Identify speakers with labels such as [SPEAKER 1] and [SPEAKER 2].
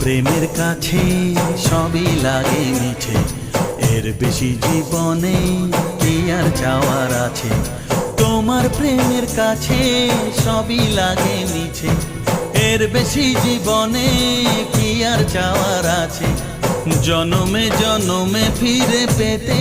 [SPEAKER 1] প্রেমের কাছে সবই লাগে মিছে, এর বেশি জীবনে কি আর চাওয়ার আছে। তোমার প্রেমের কাছে সবই লাগে মিছে, এর বেশি জীবনে কি আর চাওয়ার আছে। জনমে জনমে ফিরে পেতে